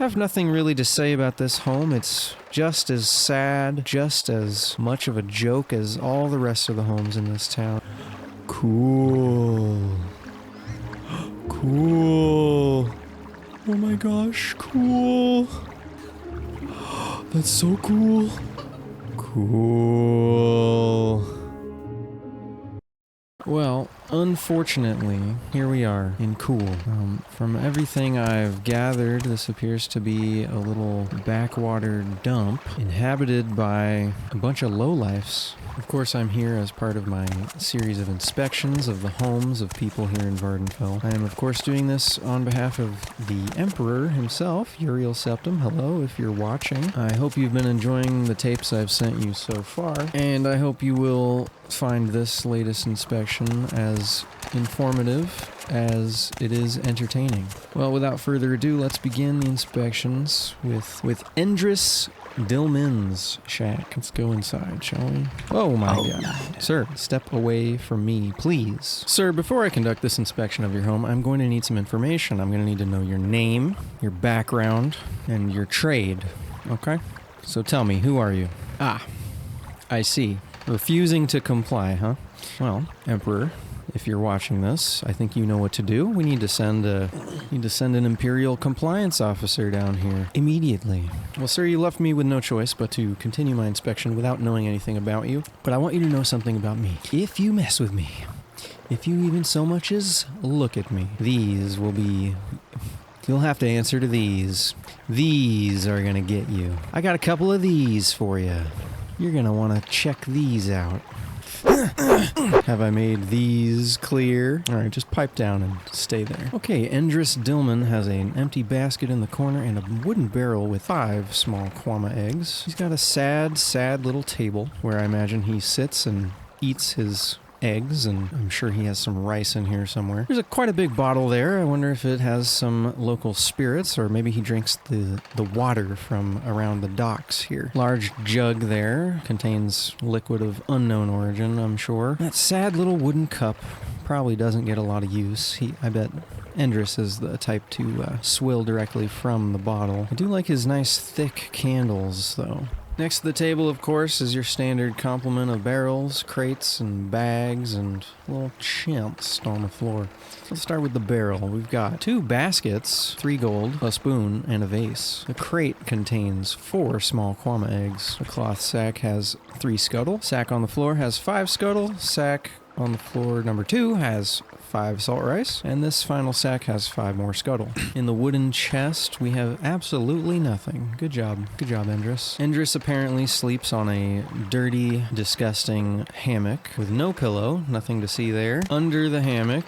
I have nothing really to say about this home. It's just as sad, just as much of a joke as all the rest of the homes in this town. Cool. Cool. Oh my gosh, cool. That's so cool. Cool. Well, unfortunately, here we are in Khuul. From everything I've gathered, this appears to be a little backwater dump inhabited by a bunch of lowlifes. Of course, I'm here as part of my series of inspections of the homes of people here in Vardenfell. I am, of course, doing this on behalf of the Emperor himself, Uriel Septim. Hello, if you're watching. I hope you've been enjoying the tapes I've sent you so far, and I hope you will find this latest inspection as informative as it is entertaining. Well, without further ado, let's begin the inspections with Endris Dilman's shack. Let's go inside, shall we? Oh my god. Sir, step away from me, please. Sir, before I conduct this inspection of your home, I'm going to need some information. I'm going to need to know your name, your background, and your trade. Okay? So tell me, who are you? Ah, I see. Refusing to comply, huh? Well, Emperor, if you're watching this, I think you know what to do. We need to send an Imperial compliance officer down here immediately. Well, sir, you left me with no choice but to continue my inspection without knowing anything about you. But I want you to know something about me. If you mess with me, if you even so much as look at me, these will be... You'll have to answer to these. These are gonna get you. I got a couple of these for you. You're gonna want to check these out. Have I made these clear? Alright, just pipe down and stay there. Okay, Endris Dilman has an empty basket in the corner and a wooden barrel with 5 small kwama eggs. He's got a sad little table where I imagine he sits and eats his eggs, and I'm sure he has some rice in here somewhere. There's quite a big bottle there. I wonder if it has some local spirits, or maybe he drinks the water from around the docks here. Large jug there contains liquid of unknown origin, I'm sure. That sad little wooden cup probably doesn't get a lot of use. I bet Endris is the type to swill directly from the bottle. I do like his nice thick candles, though. Next to the table, of course, is your standard complement of barrels, crates, and bags, and little chimps on the floor. Let's start with the barrel. We've got 2 baskets, 3 gold, a spoon, and a vase. The crate contains 4 small kwama eggs. The cloth sack has 3 scuttle. Sack on the floor has 5 scuttle. Sack on the floor number 2 has 5 salt rice, and this final sack has 5 more scuttle. In the wooden chest, we have absolutely nothing. Good job, Endris. Endris apparently sleeps on a dirty, disgusting hammock with no pillow, nothing to see there. Under the hammock,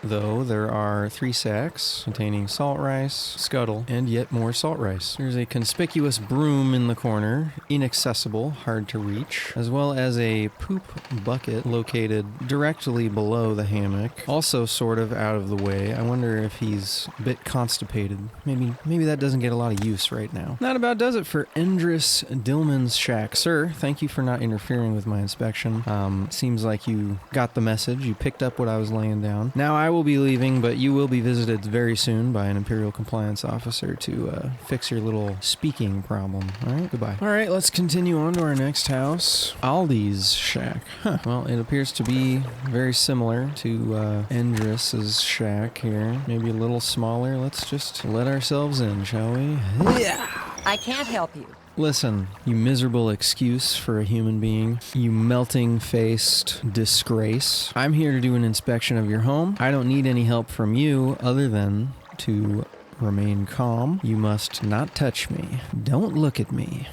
though, there are 3 sacks containing salt rice, scuttle, and yet more salt rice. There's a conspicuous broom in the corner, inaccessible, hard to reach, as well as a poop bucket located directly below the hammock, also sort of out of the way. I wonder if he's a bit constipated. Maybe that doesn't get a lot of use right now. That about does it for Endris Dilman's shack. Sir, thank you for not interfering with my inspection. Seems like you got the message. You picked up what I was laying down. Now I will be leaving, but you will be visited very soon by an Imperial compliance officer to fix your little speaking problem. Alright, goodbye. Alright, let's continue on to our next house. Aldi's shack. Huh. Well, it appears to be very similar to Endris's shack here. Maybe a little smaller. Let's just let ourselves in, shall we? Yeah! I can't help you. Listen, you miserable excuse for a human being. You melting-faced disgrace. I'm here to do an inspection of your home. I don't need any help from you other than to remain calm. You must not touch me. Don't look at me.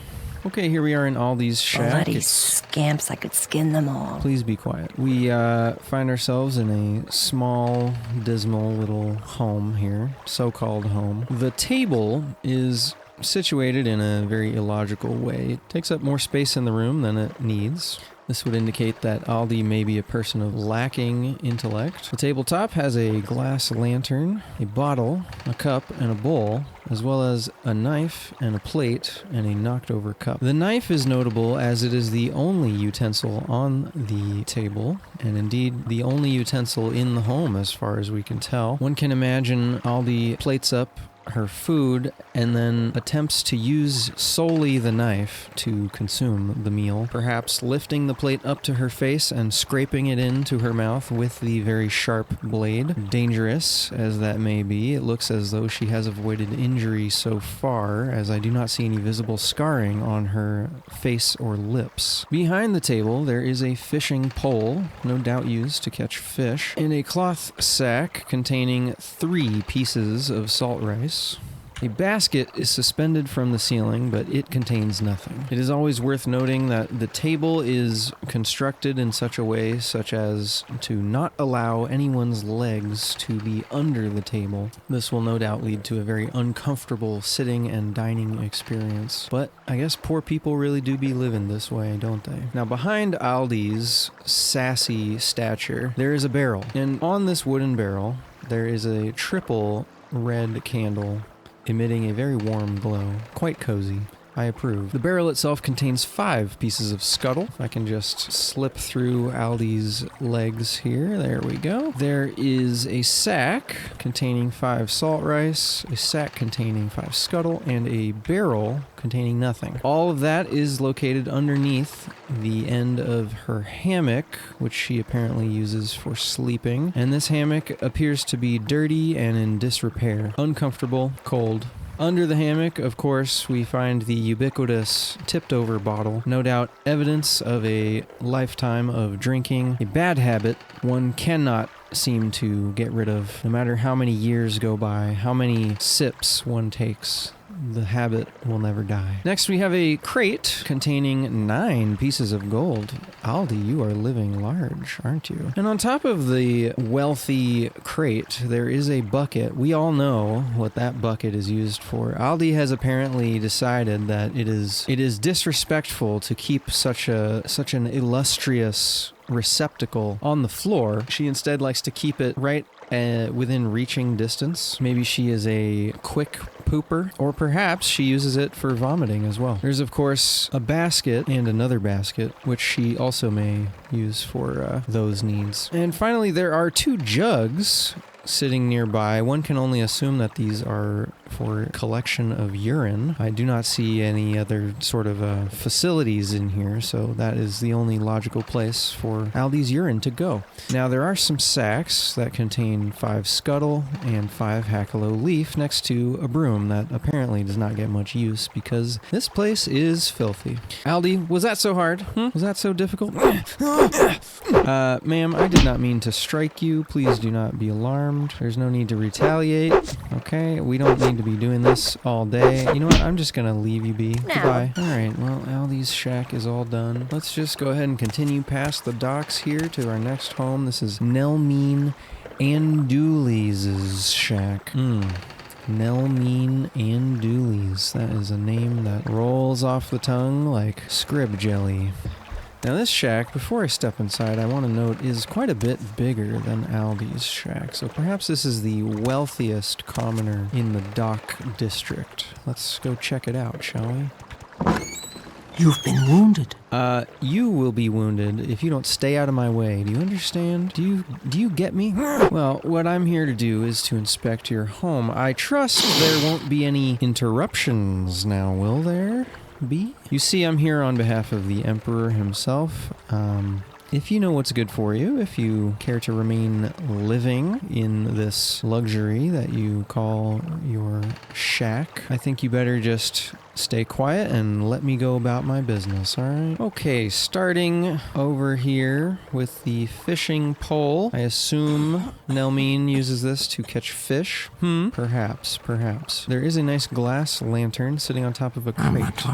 Okay, here we are in Aldi's shack. Bloody scamps, I could skin them all. Please be quiet. We find ourselves in a small, dismal little home here. So-called home. The table is situated in a very illogical way. It takes up more space in the room than it needs. This would indicate that Aldi may be a person of lacking intellect. The tabletop has a glass lantern, a bottle, a cup, and a bowl, as well as a knife and a plate and a knocked over cup. The knife is notable as it is the only utensil on the table, and indeed the only utensil in the home as far as we can tell. One can imagine Aldi plates up her food and then attempts to use solely the knife to consume the meal, perhaps lifting the plate up to her face and scraping it into her mouth with the very sharp blade. Dangerous as that may be, it looks as though she has avoided injury so far, as I do not see any visible scarring on her face or lips. Behind the table, there is a fishing pole, no doubt used to catch fish, and a cloth sack containing 3 pieces of salt rice. A basket is suspended from the ceiling, but it contains nothing. It is always worth noting that the table is constructed in such a way such as to not allow anyone's legs to be under the table. This will no doubt lead to a very uncomfortable sitting and dining experience. But I guess poor people really do be living this way, don't they? Now, behind Aldi's sassy stature, there is a barrel. And on this wooden barrel, there is a triple red candle emitting a very warm glow. Quite cozy. I approve. The barrel itself contains 5 pieces of scuttle. If I can just slip through Aldi's legs here. There we go. There is a sack containing 5 salt rice, a sack containing 5 scuttle, and a barrel containing nothing. All of that is located underneath the end of her hammock, which she apparently uses for sleeping. And this hammock appears to be dirty and in disrepair. Uncomfortable, cold. Under the hammock, of course, we find the ubiquitous tipped-over bottle. No doubt evidence of a lifetime of drinking, a bad habit one cannot seem to get rid of. No matter how many years go by, how many sips one takes, the habit will never die. Next, we have a crate containing 9 pieces of gold. Aldi, you are living large, aren't you? And on top of the wealthy crate, there is a bucket. We all know what that bucket is used for. Aldi has apparently decided that it is disrespectful to keep such an illustrious receptacle on the floor. She instead likes to keep it right within reaching distance. Maybe she is a quick pooper, or perhaps she uses it for vomiting as well. There's of course a basket and another basket, which she also may use for those needs. And finally, there are 2 jugs sitting nearby. One can only assume that these are for collection of urine. I do not see any other sort of facilities in here, so that is the only logical place for Aldi's urine to go. Now, there are some sacks that contain 5 scuttle and 5 hackalow leaf next to a broom that apparently does not get much use because this place is filthy. Aldi, was that so hard? Was that so difficult? Ma'am, I did not mean to strike you. Please do not be alarmed. There's no need to retaliate. Okay, we don't need to be doing this all day. You know what? I'm just gonna leave you be. No. Goodbye. Alright, well, Aldi's shack is all done. Let's just go ahead and continue past the docks here to our next home. This is Nelmene Endris' shack. Nelmene Endris. That is a name that rolls off the tongue like scrib jelly. Now this shack, before I step inside, I want to note is quite a bit bigger than Aldi's shack, so perhaps this is the wealthiest commoner in the dock district. Let's go check it out, shall we? You've been wounded. You will be wounded if you don't stay out of my way. Do you understand? Do you get me? Well, what I'm here to do is to inspect your home. I trust there won't be any interruptions now, will there? You see, I'm here on behalf of the Emperor himself. If you know what's good for you, if you care to remain living in this luxury that you call your shack, I think you better just stay quiet and let me go about my business, alright? Okay, starting over here with the fishing pole. I assume Nelmene uses this to catch fish. Perhaps. There is a nice glass lantern sitting on top of a crate.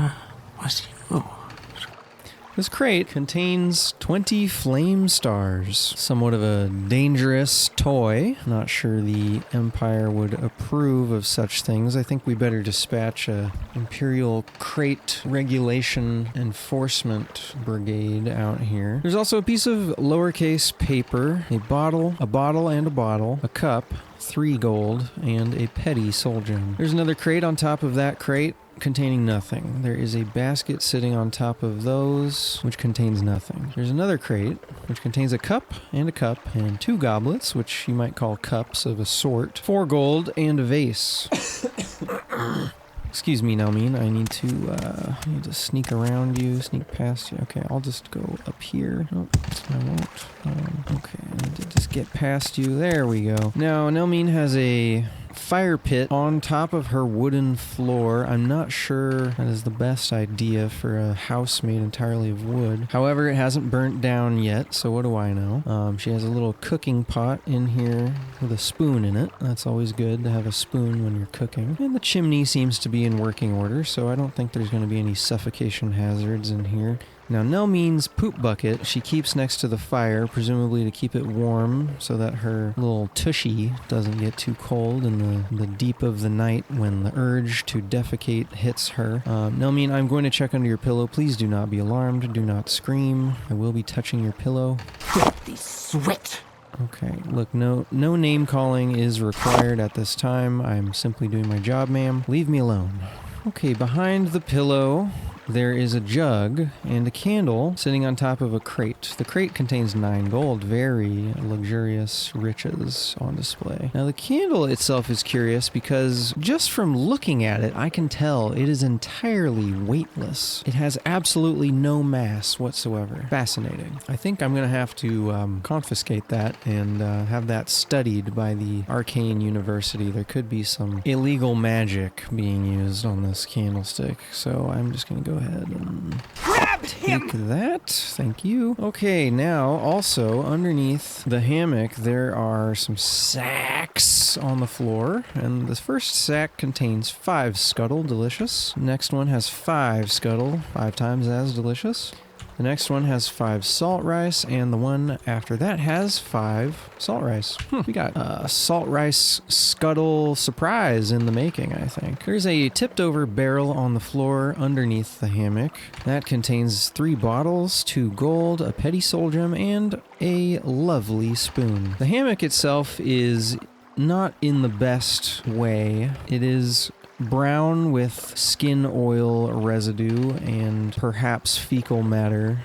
This crate contains 20 flame stars. Somewhat of a dangerous toy. Not sure the Empire would approve of such things. I think we better dispatch a Imperial Crate Regulation Enforcement Brigade out here. There's also a piece of lowercase paper, a bottle, a cup, 3 gold, and a petty soul gem. There's another crate on top of that crate. containing nothing. There is a basket sitting on top of those, which contains nothing. There's another crate, which contains a cup, and 2 goblets, which you might call cups of a sort, 4 gold, and a vase. Excuse me, Nelmene. I need to sneak around you, sneak past you. Okay, I'll just go up here. Nope, I won't. Okay, I need to just get past you. There we go. Now, Nelmene has a fire pit on top of her wooden floor. I'm not sure that is the best idea for a house made entirely of wood. However, it hasn't burnt down yet, so what do I know? She has a little cooking pot in here with a spoon in it. That's always good to have a spoon when you're cooking. And the chimney seems to be in working order, so I don't think there's going to be any suffocation hazards in here. Now, Nelmene's poop bucket she keeps next to the fire, presumably to keep it warm so that her little tushy doesn't get too cold in the deep of the night when the urge to defecate hits her. Nelmene, I'm going to check under your pillow. Please do not be alarmed. Do not scream. I will be touching your pillow. Filthy sweat! Okay, look, no name calling is required at this time. I'm simply doing my job, ma'am. Leave me alone. Okay, behind the pillow, there is a jug and a candle sitting on top of a crate. The crate contains 9 gold, very luxurious riches on display. Now the candle itself is curious because just from looking at it, I can tell it is entirely weightless. It has absolutely no mass whatsoever. Fascinating. I think I'm going to have to confiscate that and have that studied by the Arcane University. There could be some illegal magic being used on this candlestick, so I'm just going to go ahead and take that. Thank you. Okay, now also underneath the hammock there are some sacks on the floor, and the first sack contains 5 scuttle, delicious. Next one has 5 scuttle, 5 times as delicious. The next one has 5 salt rice, and the one after that has 5 salt rice. We got a salt rice scuttle surprise in the making, I think. There's a tipped over barrel on the floor underneath the hammock. That contains 3 bottles, 2 gold, a petty soul gem, and a lovely spoon. The hammock itself is not in the best way. It is brown with skin oil residue and perhaps fecal matter.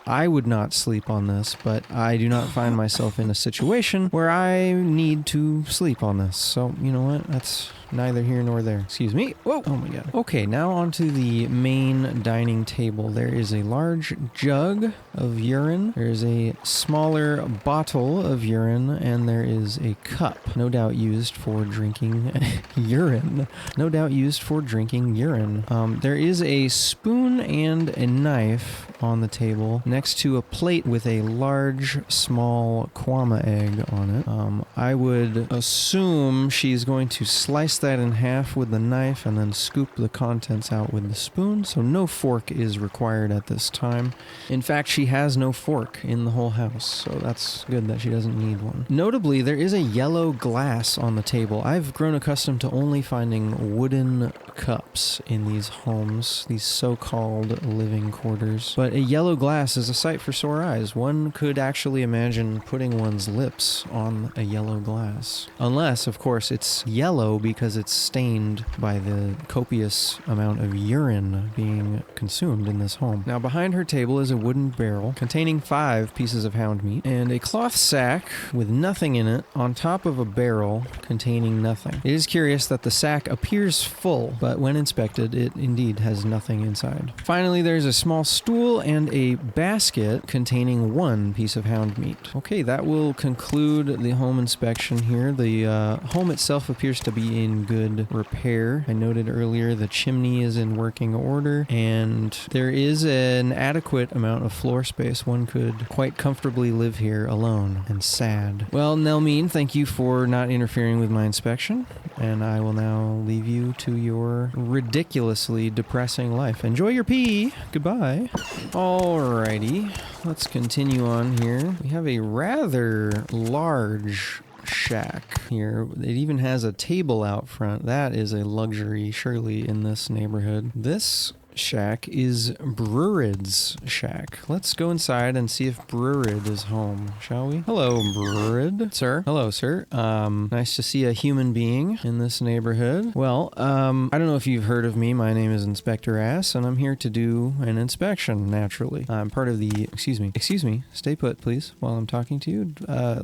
I would not sleep on this, but I do not find myself in a situation where I need to sleep on this. So, you know what? That's neither here nor there. Excuse me. Whoa. Oh my god. Okay, now onto the main dining table. There is a large jug of urine. There is a smaller bottle of urine, and there is a cup, no doubt used for drinking urine. No doubt used for drinking urine. There is a spoon and a knife on the table next to a plate with a large, small kwama egg on it. I would assume she's going to slice that in half with the knife and then scoop the contents out with the spoon, so no fork is required at this time. In fact, she has no fork in the whole house, so that's good that she doesn't need one. Notably, there is a yellow glass on the table. I've grown accustomed to only finding wooden cups in these homes, these so-called living quarters, but a yellow glass is a sight for sore eyes. One could actually imagine putting one's lips on a yellow glass. Unless, of course, it's yellow because it's stained by the copious amount of urine being consumed in this home. Now, behind her table is a wooden barrel containing 5 pieces of hound meat and a cloth sack with nothing in it on top of a barrel containing nothing. It is curious that the sack appears full, but when inspected, it indeed has nothing inside. Finally, there's a small stool and a basket containing 1 piece of hound meat. Okay, that will conclude the home inspection here. The home itself appears to be in good repair. I noted earlier the chimney is in working order, and there is an adequate amount of floor space. One could quite comfortably live here alone and sad. Well, Nelmene, thank you for not interfering with my inspection, and I will now leave you to your ridiculously depressing life. Enjoy your pee. Goodbye. Alrighty, let's continue on here. We have a rather large shack here. It even has a table out front. That is a luxury, surely, in this neighborhood. This shack is Breid's shack. Let's go inside and see if Breid is home, shall we? Hello, Breid. Sir. Hello, sir. Nice to see a human being in this neighborhood. Well, I don't know if you've heard of me. My name is Inspector Ass, and I'm here to do an inspection, naturally. I'm part of the... Excuse me. Stay put, please, while I'm talking to you.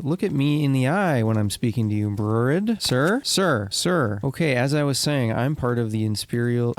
Look at me in the eye when I'm speaking to you, Breid. Sir. Okay, as I was saying, I'm part of the Imperial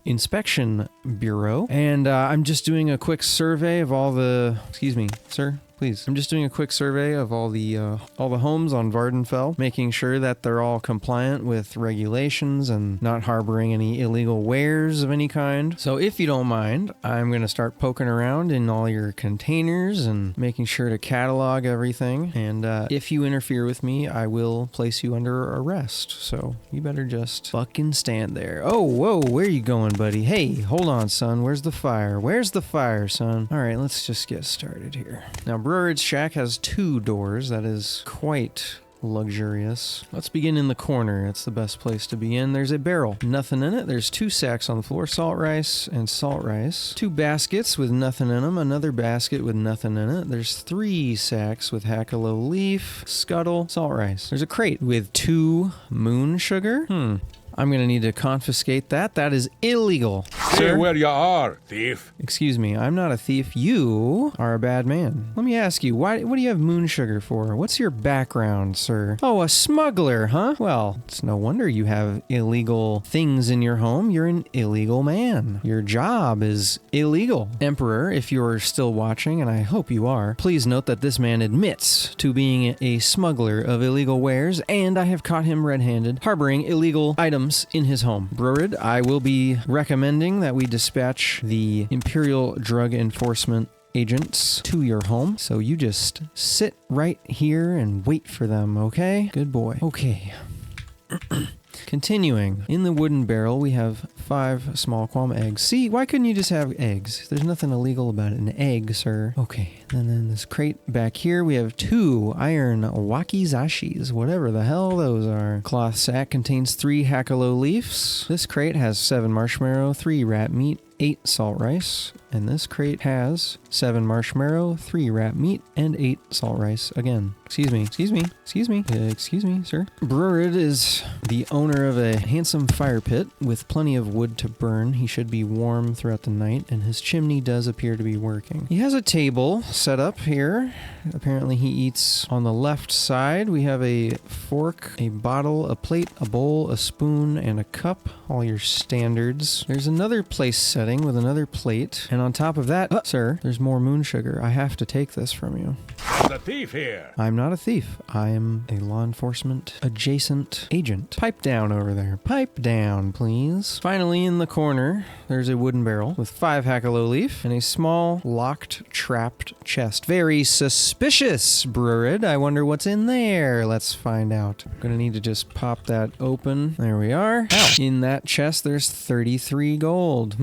Inspection Bureau, and I'm just doing a quick survey of all the... Excuse me, sir. Please. I'm just doing a quick survey of all the homes on Vardenfell, making sure that they're all compliant with regulations and not harboring any illegal wares of any kind. So if you don't mind, I'm going to start poking around in all your containers and making sure to catalog everything. And if you interfere with me, I will place you under arrest. So you better just fucking stand there. Oh, whoa, where are you going, buddy? Hey, hold on, son. Where's the fire? Where's the fire, son? All right, let's just get started here. Now, Breid's shack has 2 doors. That is quite luxurious. Let's begin in the corner. It's the best place to begin. There's a barrel. Nothing in it. There's 2 sacks on the floor. Salt rice and salt rice. 2 baskets with nothing in them. Another basket with nothing in it. There's 3 sacks with hackalow leaf, scuttle, salt rice. There's a crate with 2 moon sugar. I'm going to need to confiscate that. That is illegal. Stay where you are, thief. Excuse me, I'm not a thief. You are a bad man. Let me ask you, what do you have moon sugar for? What's your background, sir? Oh, a smuggler, huh? Well, it's no wonder you have illegal things in your home. You're an illegal man. Your job is illegal. Emperor, if you're still watching, and I hope you are, please note that this man admits to being a smuggler of illegal wares, and I have caught him red-handed, harboring illegal items in his home. Breid, I will be recommending that we dispatch the Imperial Drug Enforcement agents to your home. So you just sit right here and wait for them, okay? Good boy. Okay. Continuing, in the wooden barrel, we have 5 small qualm eggs. See, why couldn't you just have eggs? There's nothing illegal about it. An egg, sir. Okay, and then this crate back here, we have 2 iron wakizashis, whatever the hell those are. Cloth sack contains 3 hackalow leaves. This crate has 7 marshmallow, 3 rat meat, 8 salt rice, and this crate has 7 marshmallow, 3 rat meat, and 8 salt rice again. Excuse me, sir. Breid is the owner of a handsome fire pit with plenty of wood to burn. He should be warm throughout the night, and his chimney does appear to be working. He has a table set up here. Apparently he eats on the left side. We have a fork, a bottle, a plate, a bowl, a spoon, and a cup. All your standards. There's another place setting with another plate, and on top of that, sir, there's more moon sugar. I have to take this from you. The thief here. I'm not a thief. I am a law enforcement adjacent agent. Pipe down over there. Pipe down, please. Finally, in the corner, there's a wooden barrel with 5 hackalow leaf and a small, locked, trapped chest. Very suspicious, Breid. I wonder what's in there. Let's find out. I'm gonna need to just pop that open. There we are. Ow. In that chest, there's 33 gold.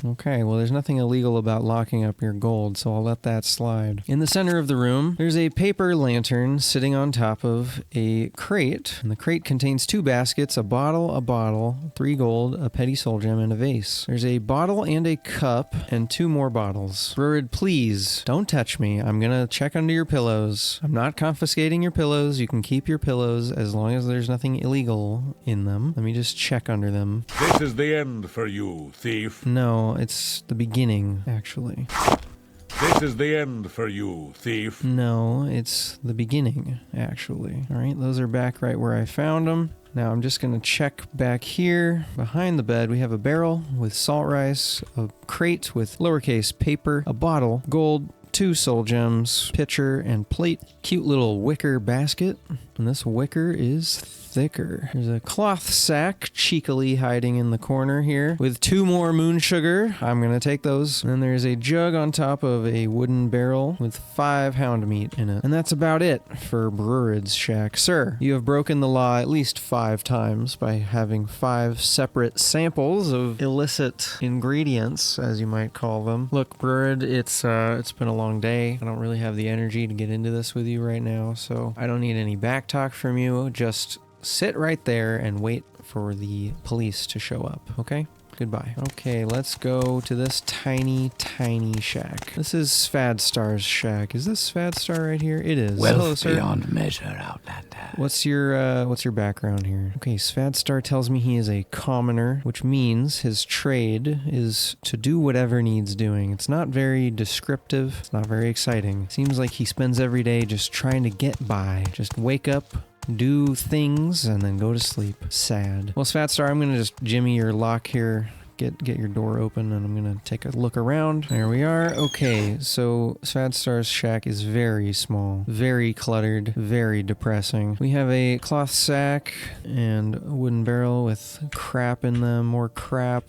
Okay, well, there's nothing illegal about locking up your gold, so I'll let that slide. In the center of the room, there's a paper lantern sitting on top of a crate, and the crate contains 2 baskets, a bottle, 3 gold, a petty soul gem, and a vase. There's a bottle and a cup, and 2 more bottles. Breid, please, don't touch me. I'm gonna check under your pillows. I'm not confiscating your pillows. You can keep your pillows as long as there's nothing illegal in them. Let me just check under them. This is the end for you, thief. No, it's the beginning, actually. This is the end for you, thief. No, it's the beginning, actually. All right, those are back right where I found them. Now I'm just going to check back here. Behind the bed, we have a barrel with salt rice, a crate with lowercase paper, a bottle, gold, 2 soul gems, pitcher, and plate. Cute little wicker basket. And this wicker is thicker. There's a cloth sack cheekily hiding in the corner here with 2 more moon sugar. I'm gonna take those. And then there's a jug on top of a wooden barrel with 5 hound meat in it. And that's about it for Breid's shack. Sir, you have broken the law at least 5 times by having 5 separate samples of illicit ingredients, as you might call them. Look, Breid, it's been a long day. I don't really have the energy to get into this with you right now, so I don't need any back talk from you. Just sit right there and wait for the police to show up, okay? Goodbye. Okay, let's go to this tiny, tiny shack. This is Svadstar's shack. Is this Svadstar right here? It is. Hello, Wealth sir. beyond measure, Outlander. What's your background here? Okay, Svadstar tells me he is a commoner, which means his trade is to do whatever needs doing. It's not very descriptive. It's not very exciting. Seems like he spends every day just trying to get by. Just wake up, do things, and then go to sleep. Sad. Well, Svadstar, I'm gonna just jimmy your lock here. Get your door open, and I'm gonna take a look around. There we are. Okay, so Svadstar's shack is very small, very cluttered, very depressing. We have a cloth sack and a wooden barrel with crap in them. More crap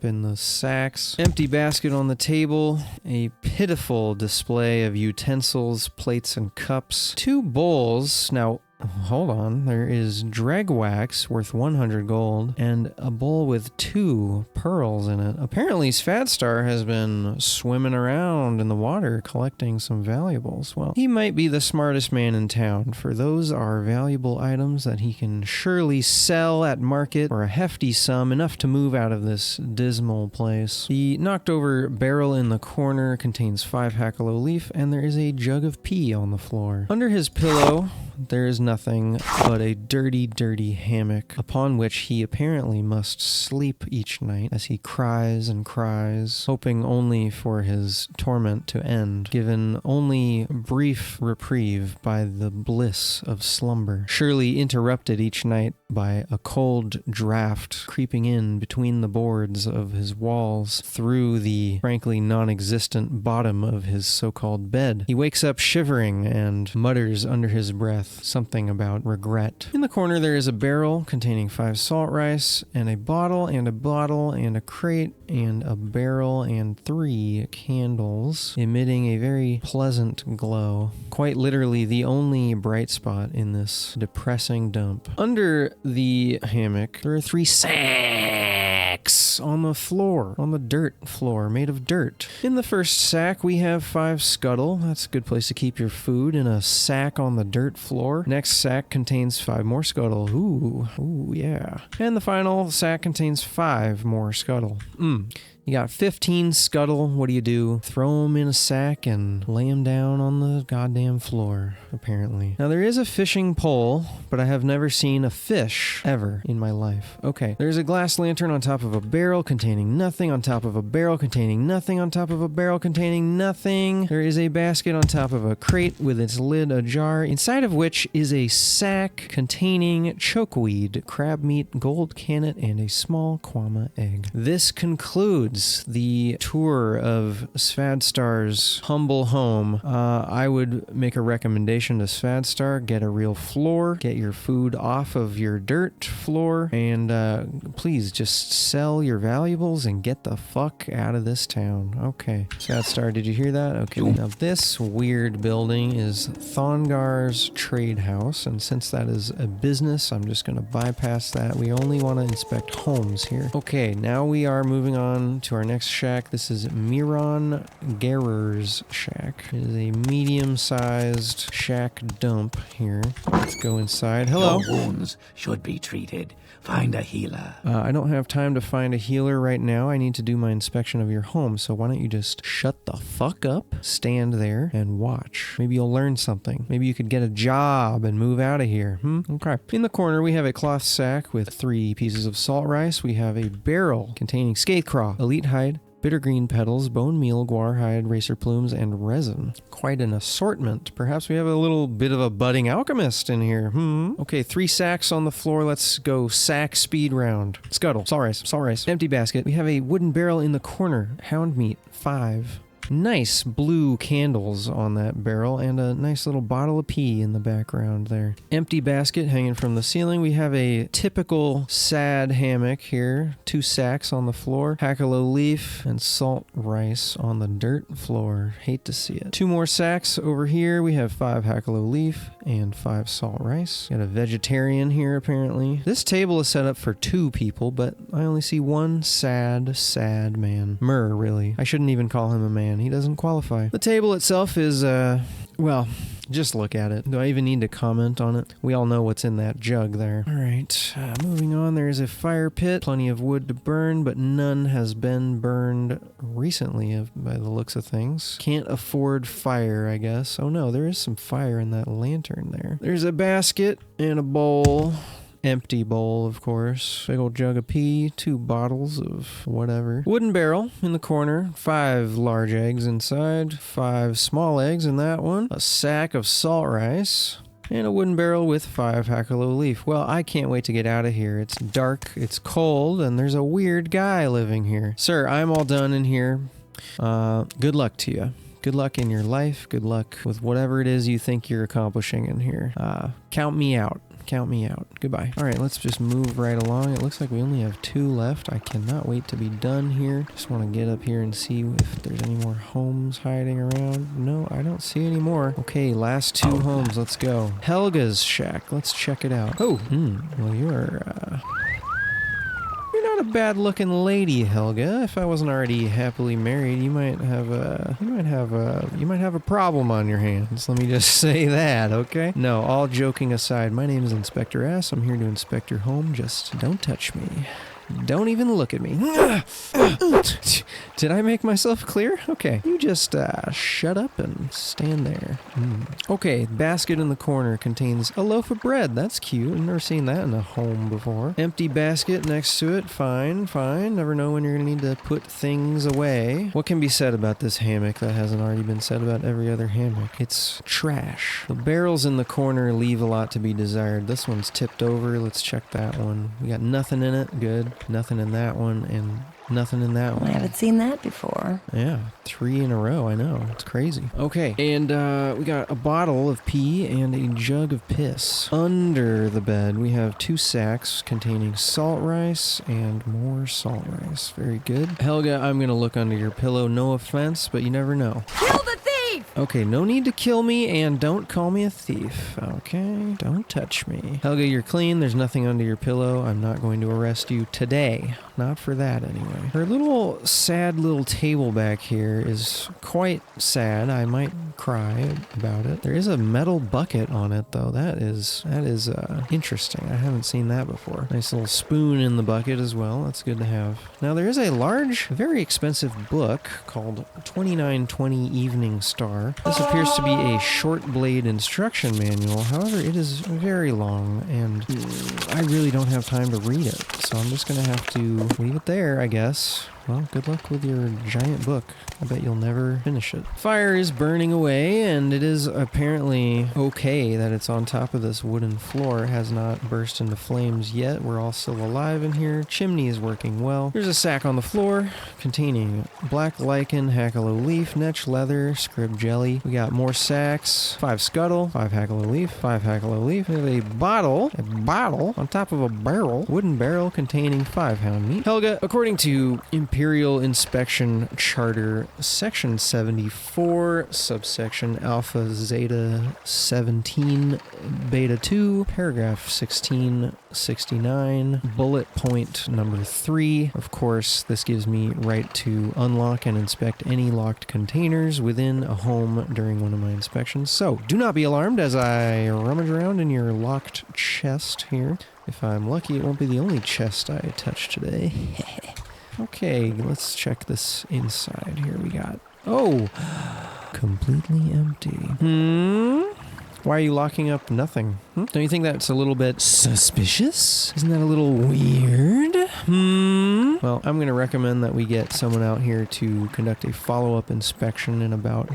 in the sacks. Empty basket on the table. A pitiful display of utensils, plates, and cups. 2 bowls. Now, hold on, there is dreg wax worth 100 gold and a bowl with 2 pearls in it. Apparently Svadstar has been swimming around in the water collecting some valuables. Well, he might be the smartest man in town, for those are valuable items that he can surely sell at market for a hefty sum, enough to move out of this dismal place. The knocked over barrel in the corner contains 5 hackalow leaf, and there is a jug of pee on the floor. Under his pillow, there is nothing but a dirty, dirty hammock, upon which he apparently must sleep each night as he cries and cries, hoping only for his torment to end, given only brief reprieve by the bliss of slumber, surely interrupted each night by a cold draft creeping in between the boards of his walls through the frankly non-existent bottom of his so-called bed. He wakes up shivering and mutters under his breath something about regret. In the corner there is a barrel containing 5 salt rice, and a bottle, and a bottle, and a crate, and a barrel, and 3 candles, emitting a very pleasant glow. Quite literally the only bright spot in this depressing dump. Under the hammock, there are 3 sacks on the floor, on the dirt floor, made of dirt. In the first sack, we have 5 scuttle. That's a good place to keep your food, in a sack on the dirt floor. Next sack contains 5 more scuttle. Ooh, yeah. And the final sack contains 5 more scuttle. You got 15 scuttle. What do? Throw them in a sack and lay them down on the goddamn floor, apparently. Now, there is a fishing pole, but I have never seen a fish ever in my life. Okay, there's a glass lantern on top of a barrel containing nothing, on top of a barrel containing nothing, on top of a barrel containing nothing. There is a basket on top of a crate with its lid ajar, inside of which is a sack containing chokeweed, crab meat, gold cannet, and a small kwama egg. This concludes the tour of Svadstar's humble home. I would make a recommendation to Svadstar: get a real floor, get your food off of your dirt floor, and please just sell your valuables and get the fuck out of this town. Okay, Svadstar, did you hear that? Okay, now this weird building is Thongar's trade house, and since that is a business, I'm just going to bypass that. We only want to inspect homes here. Okay, now we are moving on to our next shack. This is Miron Garer's shack. It is a medium-sized shack dump here. Let's go inside. Hello. Your wounds should be treated. Find a healer. I don't have time to find a healer right now. I need to do my inspection of your home, so why don't you just shut the fuck up, stand there, and watch. Maybe you'll learn something. Maybe you could get a job and move out of here. Okay. In the corner, we have a cloth sack with 3 pieces of salt rice. We have a barrel containing skate craw, elite hide, bitter green petals, bone meal, guar hide, racer plumes, and resin. Quite an assortment. Perhaps we have a little bit of a budding alchemist in here. Okay, 3 sacks on the floor. Let's go sack speed round. Scuttle, salt rice. Empty basket. We have a wooden barrel in the corner. Hound meat, 5. Nice blue candles on that barrel, and a nice little bottle of pee in the background there. Empty basket hanging from the ceiling. We have a typical sad hammock here. 2 sacks on the floor. Hackalow leaf and salt rice on the dirt floor. Hate to see it. 2 more sacks over here. We have 5 hackalow leaf and 5 salt rice. Got a vegetarian here, apparently. This table is set up for 2 people, but I only see one sad man. Really. I shouldn't even call him a man. He doesn't qualify. The table itself is Well, just look at it. Do I even need to comment on it? We all know what's in that jug there. All right, moving on. There is a fire pit. Plenty of wood to burn, but none has been burned recently by the looks of things. Can't afford fire, I guess. Oh no, there is some fire in that lantern there. There's a basket and a bowl. Empty bowl, of course. Big old jug of pee, 2 bottles of whatever. Wooden barrel in the corner, 5 large eggs inside, 5 small eggs in that one, a sack of salt rice, and a wooden barrel with 5 jackalope leaf. Well, I can't wait to get out of here. It's dark, it's cold, and there's a weird guy living here. Sir, I'm all done in here. Good luck to you. Good luck in your life. Good luck with whatever it is you think you're accomplishing in here. Count me out. Count me out. Goodbye. All right, let's just move right along. It looks like we only have 2 left. I cannot wait to be done here. Just want to get up here and see if there's any more homes hiding around. No, I don't see any more. Okay, last 2 homes. Let's go. Helga's shack. Let's check it out. Oh, well, you're not a bad-looking lady, Helga. If I wasn't already happily married, you might have a problem on your hands. Let me just say that, okay? No, all joking aside, my name is Inspector S. I'm here to inspect your home. Just don't touch me. Don't even look at me. Did I make myself clear? Okay. You just shut up and stand there. Okay, basket in the corner contains a loaf of bread. That's cute. I've never seen that in a home before. Empty basket next to it. Fine, fine. Never know when you're going to need to put things away. What can be said about this hammock that hasn't already been said about every other hammock? It's trash. The barrels in the corner leave a lot to be desired. This one's tipped over. Let's check that one. We got nothing in it. Good. Nothing in that one, and nothing in that one. I haven't seen that before. Yeah, 3 in a row. I know. It's crazy. Okay, and we got a bottle of pee and a jug of piss. Under the bed, we have 2 sacks containing salt rice and more salt rice. Very good. Helga, I'm going to look under your pillow. No offense, but you never know. Kill the thief! Okay, no need to kill me, and don't call me a thief. Okay, don't touch me. Helga, you're clean. There's nothing under your pillow. I'm not going to arrest you today. Not for that, anyway. Her little sad little table back here is quite sad. I might cry about it. There is a metal bucket on it, though. That is interesting. I haven't seen that before. Nice little spoon in the bucket as well. That's good to have. Now, there is a large, very expensive book called 2920 Evening Star. This appears to be a short blade instruction manual. However, it is very long, and I really don't have time to read it. So I'm just going to have to leave it there, I guess. Well, good luck with your giant book. I bet you'll never finish it. Fire is burning away, and it is apparently okay that it's on top of this wooden floor. It has not burst into flames yet. We're all still alive in here. Chimney is working well. There's a sack on the floor containing black lichen, jackalope leaf, netch leather, scrib jelly. We got more sacks. 5 scuttle, 5 jackalope leaf, 5 jackalope leaf. We have a bottle on top of a barrel, wooden barrel containing 5 hound meat. Helga, according to Imperial Inspection Charter, Section 74, subsection Alpha Zeta 17, Beta 2, paragraph 1669, bullet point number 3. Of course, this gives me right to unlock and inspect any locked containers within a home during one of my inspections. So, do not be alarmed as I rummage around in your locked chest here. If I'm lucky, it won't be the only chest I touch today. Okay, let's check this inside. Here we got... Oh! Completely empty. Why are you locking up nothing? Don't you think that's a little bit suspicious? Isn't that a little weird? Well, I'm going to recommend that we get someone out here to conduct a follow-up inspection in about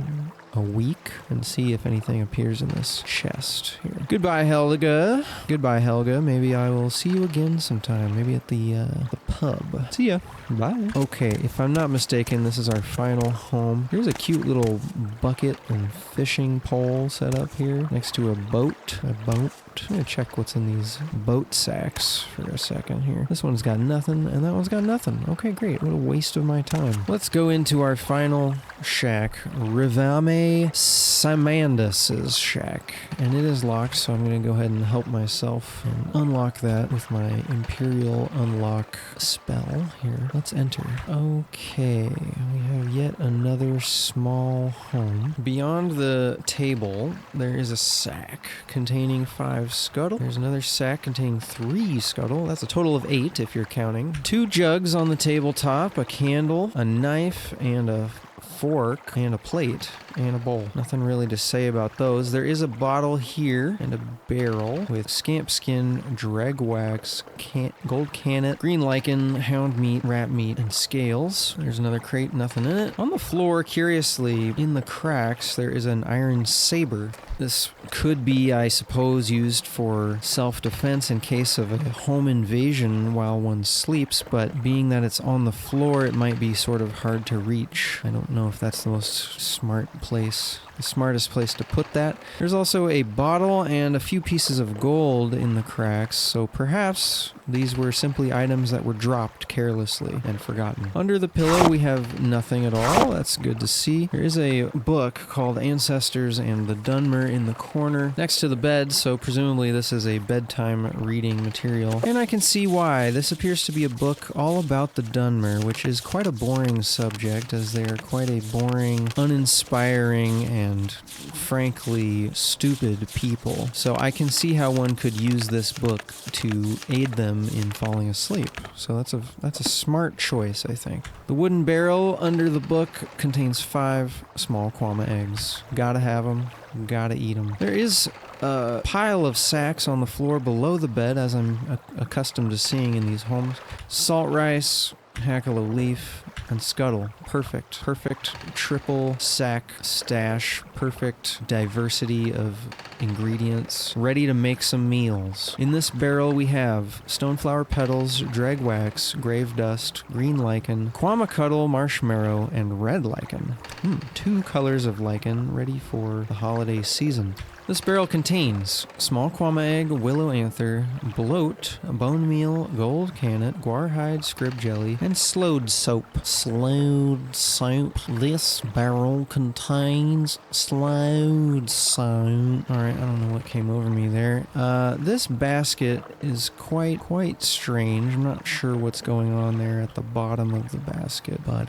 a week and see if anything appears in this chest here. Goodbye, Helga. Goodbye, Helga. Maybe I will see you again sometime. Maybe at the pub. See ya. Bye. Okay, if I'm not mistaken, this is our final home. Here's a cute little bucket and fishing pole set up here next to a boat. boat. I'm gonna check what's in these boat sacks for a second here. This one's got nothing, and that one's got nothing. Okay, great. What a waste of my time. Let's go into our final shack, Rivame Simandus's shack. And it is locked, so I'm gonna go ahead and help myself and unlock that with my Imperial Unlock spell here. Let's enter. Okay, we have yet another small home. Beyond the table, there is a sack containing 5 scuttle. There's another sack containing 3 scuttle. That's a total of 8 if you're counting. 2 jugs on the tabletop, a candle, a knife, and a fork, and a plate, and a bowl. Nothing really to say about those. There is a bottle here, and a barrel with scamp skin, dreg wax, gold cannet, green lichen, hound meat, rat meat, and scales. There's another crate, nothing in it. On the floor, curiously, in the cracks, there is an iron saber. This could be, I suppose, used for self-defense in case of a home invasion while one sleeps, but being that it's on the floor, it might be sort of hard to reach. I don't know if that's the most smart place, the smartest place to put that. There's also a bottle and a few pieces of gold in the cracks, so perhaps these were simply items that were dropped carelessly and forgotten. Under the pillow, we have nothing at all. That's good to see. There is a book called Ancestors and the Dunmer in the corner next to the bed, so presumably this is a bedtime reading material. And I can see why. This appears to be a book all about the Dunmer, which is quite a boring subject, as they are quite a boring, uninspiring, and frankly stupid people. So I can see how one could use this book to aid them in falling asleep. So that's a smart choice, I think. The wooden barrel under the book contains 5 small kwama eggs. Gotta have them. Gotta eat them. There is a pile of sacks on the floor below the bed, as I'm accustomed to seeing in these homes. Salt rice, hackalo leaf, and scuttle. Perfect. Perfect triple sack stash. Perfect diversity of ingredients. Ready to make some meals. In this barrel we have stoneflower petals, dreg wax, grave dust, green lichen, kwama cuddle, marshmallow, and red lichen. 2 colors of lichen ready for the holiday season. This barrel contains small kwama egg, willow anther, bloat, bone meal, gold cannet, guar hide, scrib jelly, and slowed soap. Slowed soap. This barrel contains slowed soap. Alright, I don't know what came over me there. This basket is quite strange. I'm not sure what's going on there at the bottom of the basket, but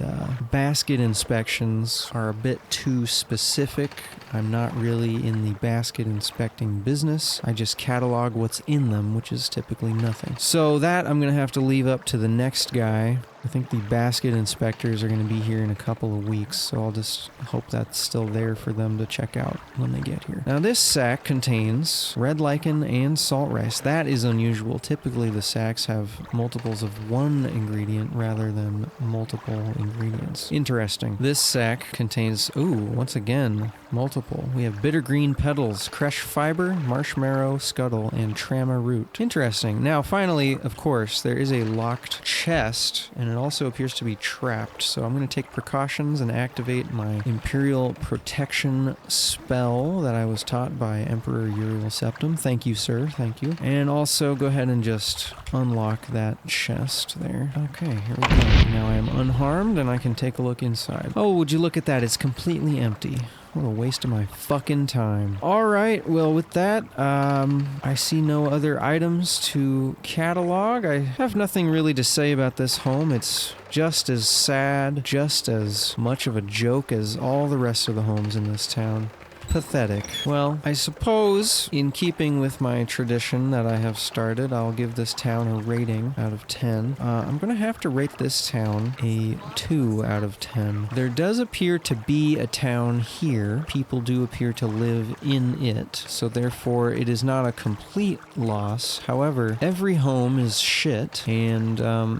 basket inspections are a bit too specific. I'm not really in the basket inspecting business. I just catalog what's in them, which is typically nothing. So that I'm going to have to leave up to the next guy. I think the basket inspectors are going to be here in a couple of weeks, so I'll just hope that's still there for them to check out when they get here. Now this sack contains red lichen and salt rice. That is unusual. Typically the sacks have multiples of 1 ingredient rather than multiple ingredients. Interesting. This sack contains, once again, multiple. We have bitter green petals, crushed fiber, marshmallow, scuttle, and trama root. Interesting. Now finally, of course, there is a locked chest, and it also appears to be trapped, so I'm going to take precautions and activate my Imperial Protection spell that I was taught by Emperor Uriel Septim. Thank you, sir. Thank you. And also go ahead and just unlock that chest there. Okay, here we go. Now I am unharmed, and I can take a look inside. Oh, would you look at that? It's completely empty. What a waste of my fucking time. Alright, well with that, I see no other items to catalog. I have nothing really to say about this home. It's just as sad, just as much of a joke as all the rest of the homes in this town. Pathetic. Well, I suppose, in keeping with my tradition that I have started, I'll give this town a rating out of 10. I'm gonna have to rate this town a 2 out of 10. There does appear to be a town here. People do appear to live in it, so therefore it is not a complete loss. However, every home is shit, and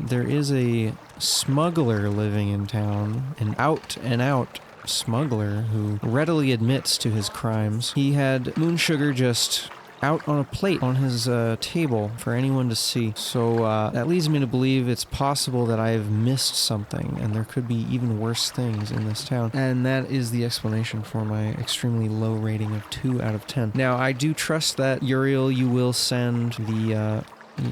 there is a smuggler living in town, an out-and-out smuggler who readily admits to his crimes. He had moon sugar just out on a plate on his table for anyone to see. So that leads me to believe it's possible that I have missed something, and there could be even worse things in this town. And that is the explanation for my extremely low rating of 2 out of 10. Now, I do trust that, Uriel, you will send the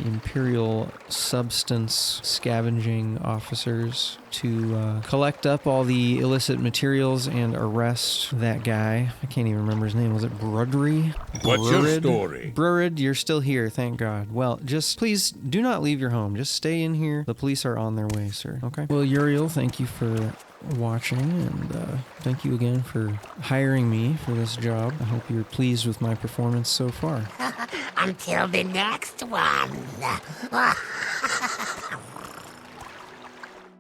Imperial substance scavenging officers to collect up all the illicit materials and arrest that guy. I can't even remember his name. Was it Brudry? What's your story? Brurid, you're still here, thank God. Well, just please do not leave your home. Just stay in here. The police are on their way, sir. Okay? Well, Uriel, thank you for watching, and thank you again for hiring me for this job. I hope you're pleased with my performance so far. Until the next one.